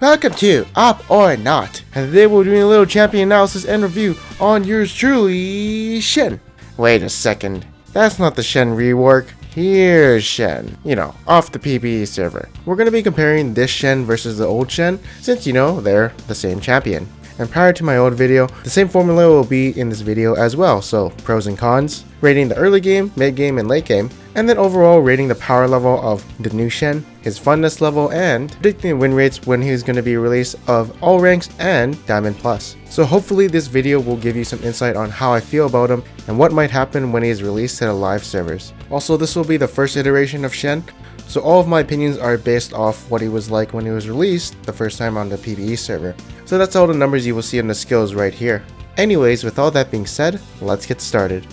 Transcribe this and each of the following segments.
Welcome to Up or Not, and today we're doing a little champion analysis and review on yours truly, Shen. Wait a second, that's not the Shen rework. Here's Shen, off the PvE server. We're going to be comparing this Shen versus the old Shen, since they're the same champion. And prior to my old video, the same formula will be in this video as well, so pros and cons, rating the early game, mid game, and late game, and then overall rating the power level of the new Shen, his funness level, and predicting win rates when he's going to be released of all ranks and Diamond Plus. So hopefully this video will give you some insight on how I feel about him and what might happen when he is released to the live servers. Also, this will be the first iteration of Shen, so all of my opinions are based off what he was like when he was released the first time on the PvE server. So that's all the numbers you will see in the skills right here. Anyways, with all that being said, let's get started.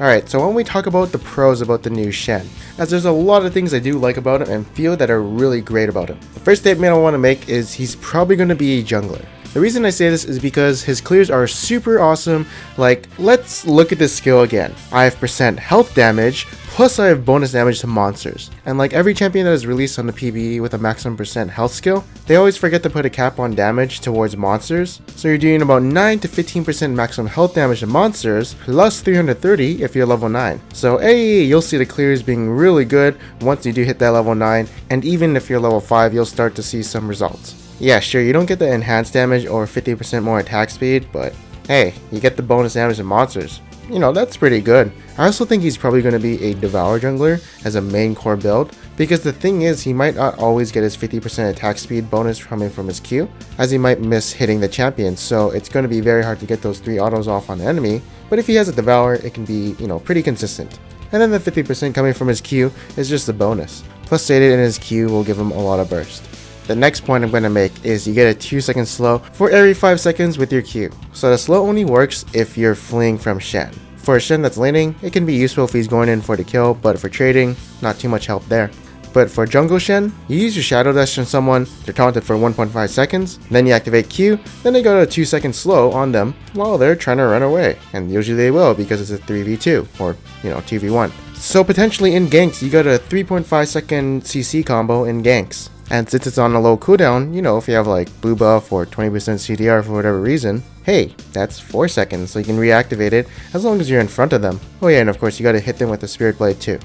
Alright, so when we talk about the pros about the new Shen, as there's a lot of things I do like about him and feel that are really great about him. The first statement I want to make is he's probably going to be a jungler. The reason I say this is because his clears are super awesome. Like, let's look at this skill again. I have % health damage, plus I have bonus damage to monsters. And like every champion that is released on the PvE with a maximum % health skill, they always forget to put a cap on damage towards monsters. So you're doing about 9 to 15% maximum health damage to monsters, plus 330 if you're level 9. So hey, you'll see the clears being really good once you do hit that level 9, and even if you're level 5, you'll start to see some results. Yeah, sure, you don't get the enhanced damage or 50% more attack speed, but hey, you get the bonus damage to monsters. That's pretty good. I also think he's probably going to be a Devour jungler as a main core build, because the thing is, he might not always get his 50% attack speed bonus coming from his Q, as he might miss hitting the champion, so it's going to be very hard to get those 3 autos off on the enemy, but if he has a Devour, it can be, pretty consistent. And then the 50% coming from his Q is just a bonus, plus stated in his Q will give him a lot of burst. The next point I'm going to make is you get a 2-second slow for every 5 seconds with your Q. So the slow only works if you're fleeing from Shen. For a Shen that's laning, it can be useful if he's going in for the kill, but for trading, not too much help there. But for jungle Shen, you use your Shadow Dash on someone, they're taunted for 1.5 seconds, then you activate Q, then they got a 2-second slow on them while they're trying to run away. And usually they will because it's a 3v2 or 2v1. So potentially in ganks, you got a 3.5 second CC combo in ganks. And since it's on a low cooldown, if you have like blue buff or 20% CDR for whatever reason, hey, that's 4 seconds, so you can reactivate it as long as you're in front of them. Oh yeah, and of course you gotta hit them with the Spirit Blade too.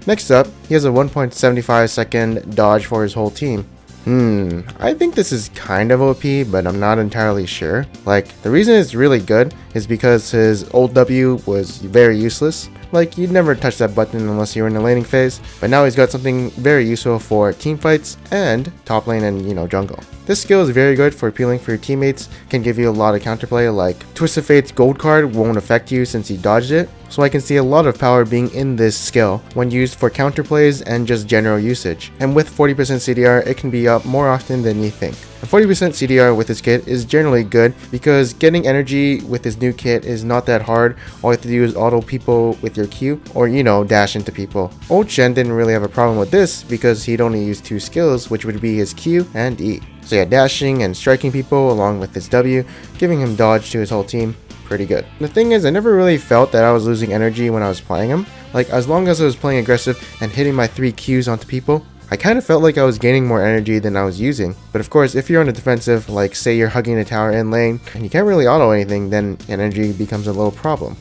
Next up, he has a 1.75 second dodge for his whole team. I think this is kind of OP, but I'm not entirely sure. Like, the reason it's really good is because his old W was very useless. Like, you'd never touch that button unless you were in the laning phase, but now he's got something very useful for team fights and top lane and, jungle. This skill is very good for appealing for your teammates, can give you a lot of counterplay, like Twist of Fate's gold card won't affect you since he dodged it, so I can see a lot of power being in this skill when used for counterplays and just general usage. And with 40% CDR, it can be up more often than you think. A 40% CDR with his kit is generally good because getting energy with his new kit is not that hard. All you have to do is auto people with your Q or dash into people. Old Shen didn't really have a problem with this because he'd only use 2 skills, which would be his Q and E. So yeah, dashing and striking people along with his W, giving him dodge to his whole team, pretty good. The thing is, I never really felt that I was losing energy when I was playing him. Like, as long as I was playing aggressive and hitting my 3 Qs onto people, I kind of felt like I was gaining more energy than I was using. But of course, if you're on the defensive, like say you're hugging a tower in lane, and you can't really auto anything, then energy becomes a little problem.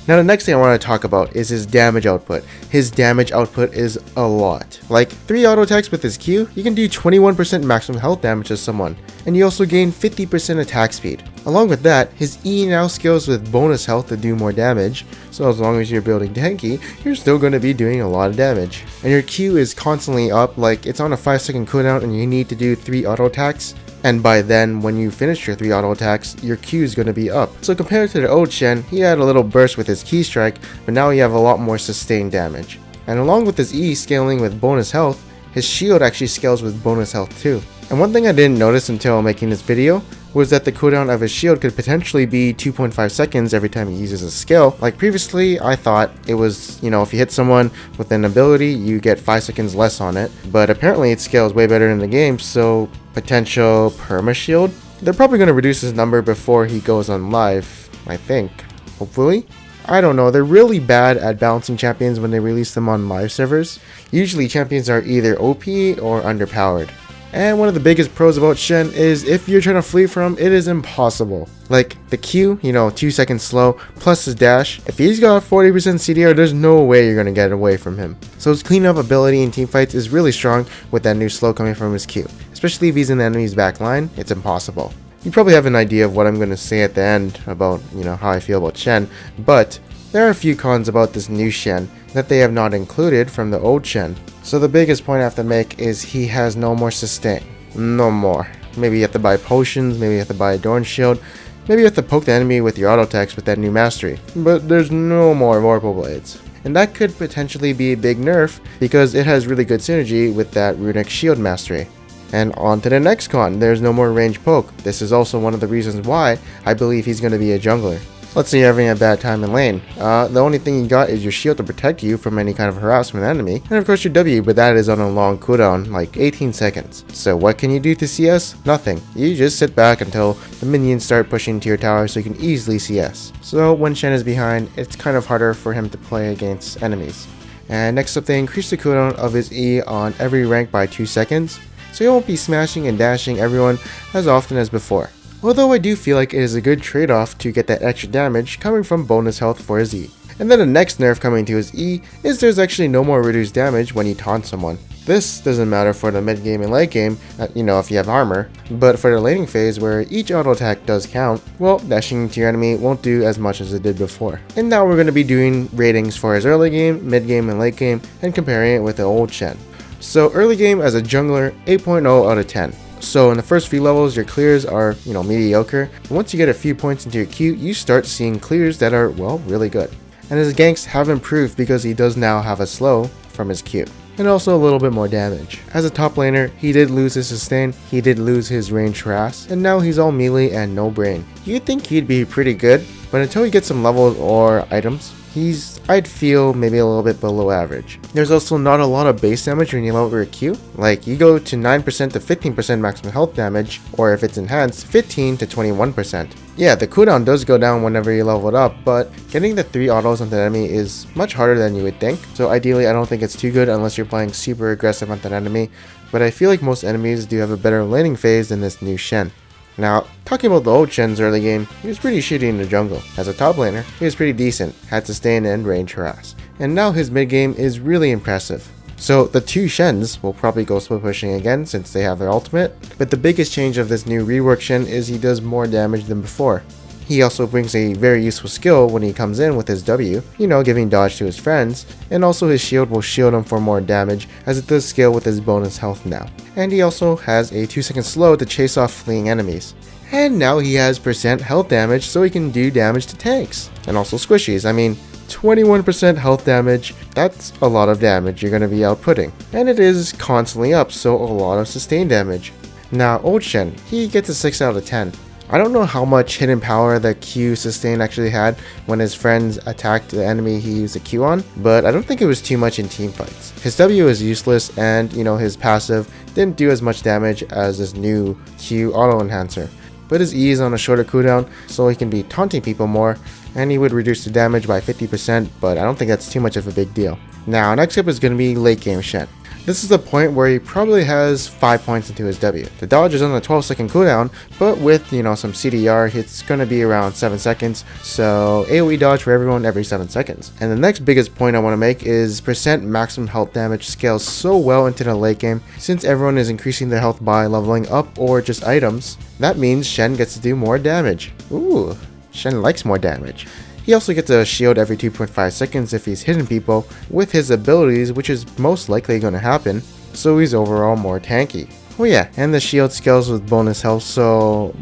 Now the next thing I want to talk about is his damage output. His damage output is a lot. Like 3 auto attacks with his Q, you can do 21% maximum health damage to someone, and you also gain 50% attack speed. Along with that, his E now scales with bonus health to do more damage, so as long as you're building tanky, you're still going to be doing a lot of damage. And your Q is constantly up, like it's on a 5-second cooldown and you need to do 3 auto attacks. And by then, when you finish your 3 auto attacks, your Q is going to be up. So compared to the old Shen, he had a little burst with his key strike, but now you have a lot more sustained damage. And along with his E scaling with bonus health, his shield actually scales with bonus health too. And one thing I didn't notice until making this video was that the cooldown of his shield could potentially be 2.5 seconds every time he uses a skill. Like previously, I thought it was, if you hit someone with an ability, you get 5 seconds less on it. But apparently it scales way better in the game, so potential perma shield. They're probably going to reduce his number before he goes on live. I think. Hopefully? I don't know, they're really bad at balancing champions when they release them on live servers. Usually champions are either OP or underpowered. And one of the biggest pros about Shen is if you're trying to flee from him, it is impossible. Like the Q, 2 seconds slow, plus his dash. If he's got 40% CDR, there's no way you're going to get away from him. So his cleanup ability in teamfights is really strong with that new slow coming from his Q. Especially if he's in the enemy's back line, it's impossible. You probably have an idea of what I'm going to say at the end about, how I feel about Shen, but there are a few cons about this new Shen that they have not included from the old Shen. So the biggest point I have to make is he has no more sustain. No more. Maybe you have to buy potions, maybe you have to buy a Dorn Shield, maybe you have to poke the enemy with your auto attacks with that new mastery. But there's no more Vorpal Blades. And that could potentially be a big nerf because it has really good synergy with that Runic Shield mastery. And on to the next con, there's no more range poke. This is also one of the reasons why I believe he's going to be a jungler. Let's say you're having a bad time in lane. The only thing you got is your shield to protect you from any kind of harassment enemy, and of course your W, but that is on a long cooldown, like 18 seconds. So what can you do to CS? Nothing. You just sit back until the minions start pushing to your tower so you can easily CS. So when Shen is behind, it's kind of harder for him to play against enemies. And next up, they increase the cooldown of his E on every rank by 2 seconds, so he won't be smashing and dashing everyone as often as before. Although I do feel like it is a good trade-off to get that extra damage coming from bonus health for his E. And then the next nerf coming to his E is there's actually no more reduced damage when you taunt someone. This doesn't matter for the mid game and late game, if you have armor, but for the laning phase where each auto attack does count, well, dashing to your enemy won't do as much as it did before. And now we're going to be doing ratings for his early game, mid game, and late game, and comparing it with the old Shen. So early game as a jungler, 8.0 out of 10. So in the first few levels, your clears are, mediocre. But once you get a few points into your Q, you start seeing clears that are, well, really good. And his ganks have improved because he does now have a slow from his Q. And also a little bit more damage. As a top laner, he did lose his sustain, he did lose his range harass, and now he's all melee and no brain. You'd think he'd be pretty good, but until he gets some levels or items, I'd feel maybe a little bit below average. There's also not a lot of base damage when you level your Q. Like, you go to 9% to 15% maximum health damage, or if it's enhanced, 15 to 21%. Yeah, the cooldown does go down whenever you level it up, but getting the 3 autos onto the enemy is much harder than you would think. So ideally, I don't think it's too good unless you're playing super aggressive onto an enemy, but I feel like most enemies do have a better laning phase than this new Shen. Now, talking about the old Shen's early game, he was pretty shitty in the jungle. As a top laner, he was pretty decent, had sustain and range harass. And now his mid game is really impressive. So the two Shens will probably go split pushing again since they have their ultimate, but the biggest change of this new rework Shen is he does more damage than before. He also brings a very useful skill when he comes in with his W, giving dodge to his friends, and also his shield will shield him for more damage as it does scale with his bonus health now. And he also has a 2-second slow to chase off fleeing enemies. And now he has % health damage so he can do damage to tanks. And also squishies, 21% health damage, that's a lot of damage you're going to be outputting. And it is constantly up, so a lot of sustain damage. Now old Shen, he gets a 6 out of 10. I don't know how much hidden power the Q sustain actually had when his friends attacked the enemy he used a Q on, but I don't think it was too much in team fights. His W is useless and, his passive didn't do as much damage as this new Q auto enhancer. But his E is on a shorter cooldown, so he can be taunting people more, and he would reduce the damage by 50%, but I don't think that's too much of a big deal. Now, next up is going to be late game Shen. This is the point where he probably has 5 points into his W. The dodge is on a 12-second cooldown, but with, some CDR, it's going to be around 7 seconds, so AoE dodge for everyone every 7 seconds. And the next biggest point I want to make is % maximum health damage scales so well into the late game, since everyone is increasing their health by leveling up or just items. That means Shen gets to do more damage. Ooh, Shen likes more damage. He also gets a shield every 2.5 seconds if he's hitting people with his abilities, which is most likely going to happen, so he's overall more tanky. Oh yeah, and the shield scales with bonus health, so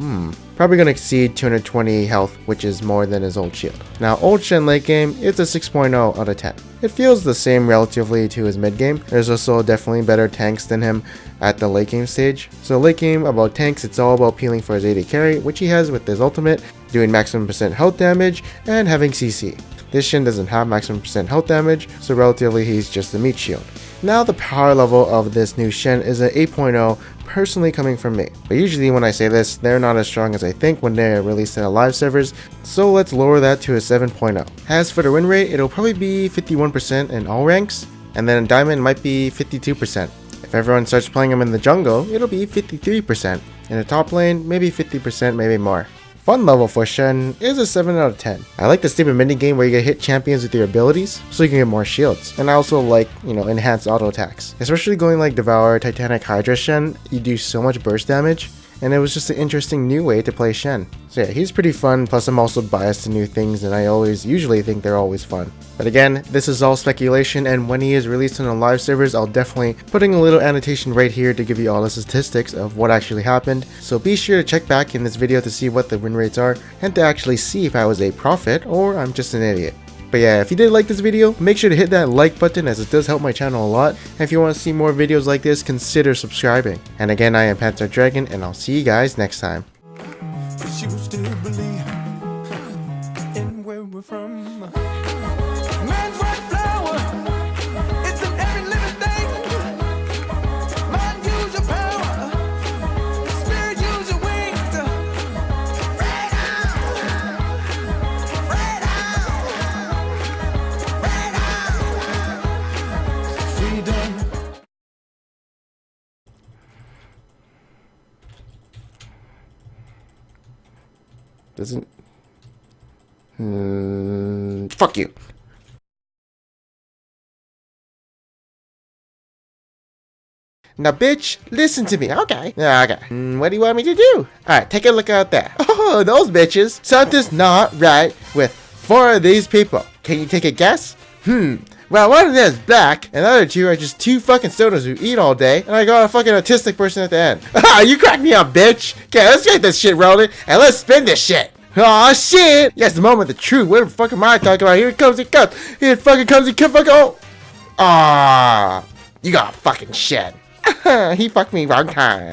probably going to exceed 220 health, which is more than his old shield. Now old Shen late game, it's a 6.0 out of 10. It feels the same relatively to his mid game. There's also definitely better tanks than him at the late game stage. So late game about tanks, it's all about peeling for his AD carry, which he has with his ultimate, doing maximum % health damage, and having CC. This Shen doesn't have maximum % health damage, so relatively he's just a meat shield. Now the power level of this new Shen is an 8.0 personally coming from me. But usually when I say this, they're not as strong as I think when they're released in live servers, so let's lower that to a 7.0. As for the win rate, it'll probably be 51% in all ranks, and then in Diamond might be 52%. If everyone starts playing him in the jungle, it'll be 53%. In the top lane, maybe 50%, maybe more. Fun level for Shen is a 7 out of 10. I like the stupid mini game where you can hit champions with your abilities, so you can get more shields. And I also like, enhanced auto attacks. Especially going like Devour, Titanic Hydra Shen, you do so much burst damage, and it was just an interesting new way to play Shen. So yeah, he's pretty fun, plus I'm also biased to new things and I usually think they're always fun. But again, this is all speculation, and when he is released on the live servers, I'll definitely putting a little annotation right here to give you all the statistics of what actually happened. So be sure to check back in this video to see what the win rates are, and to actually see if I was a prophet or I'm just an idiot. But yeah, if you did like this video, make sure to hit that like button as it does help my channel a lot. And if you want to see more videos like this, consider subscribing. And again, I am Panther Dragon, and I'll see you guys next time. Doesn't... fuck you. Now, bitch, listen to me. Okay. Okay. What do you want me to do? Alright, take a look out there. Oh, those bitches. Something's not right with 4 of these people. Can you take a guess? Well, one of them is black, and the other 2 are just 2 fucking stoners who eat all day, and I got a fucking autistic person at the end. Ah, you cracked me up, bitch! Okay, let's get this shit rolling, and let's spin this shit! Aw, shit! Yes, the moment of the truth. What the fuck am I talking about? Here it comes, Here it fucking comes, oh! Ah, you got fucking shit. He fucked me wrong time.